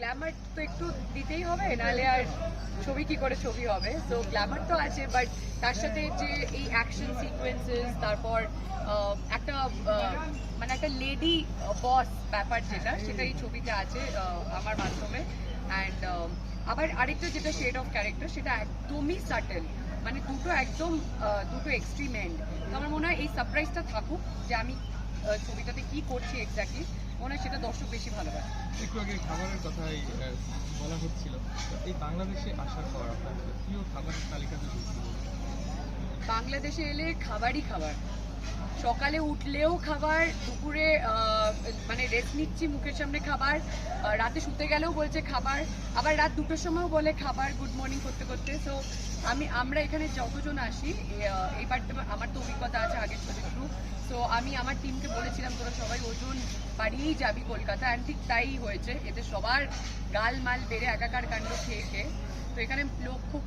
Glamour তো একটু দিতেই হবে, নাহলে আর ছবি কি করে ছবি হবে। তো গ্ল্যামার তো আছে, বাট তার সাথে যে এই অ্যাকশন সিকোয়েন্সেস, তারপর একটা মানে একটা লেডি বস ব্যাপার সেটা এই ছবিতে আছে আমার মাধ্যমে। অ্যান্ড আবার আরেকটা যেটা শেড অফ ক্যারেক্টার, সেটা একদমই সাটেল, মানে দুটো এক্সট্রিম এন্ড। তো আমার মনে হয় এই সারপ্রাইজটা থাকুক যে আমি ছবিটাতে কি করছি এক্স্যাক্টলি, মনে হয় সেটা দর্শক বেশি ভালোবাসে। একটু আগে খাবারের কথাই বলা হচ্ছিল, এই বাংলাদেশে আসার পর আপনার প্রিয় খাবারের তালিকাতে ঢুকছিল? বাংলাদেশে এলে খাবারই খাবার, সকালে উঠলেও খাবার, দুপুরে মানে রেস্ট নিচ্ছি মুখের সামনে খাবার, রাতে শুতে গেলেও বলছে খাবার, আবার রাত 2টোর সময়ও বলে খাবার, গুড মর্নিং করতে করতে। সো আমরা এখানে যতজন আসি, এবার আমার তো অভিজ্ঞতা আছে আগের ছবি থ্রু। সো আমি আমার টিমকে বলেছিলাম তোরা সবাই ওজন বাড়িয়েই যাবি কলকাতা, অ্যান্ড ঠিক তাই হয়েছে। এতে সবার গাল মাল বেড়ে একাকার কাণ্ড খেয়ে খেয়ে। তো এখানে লোক খুব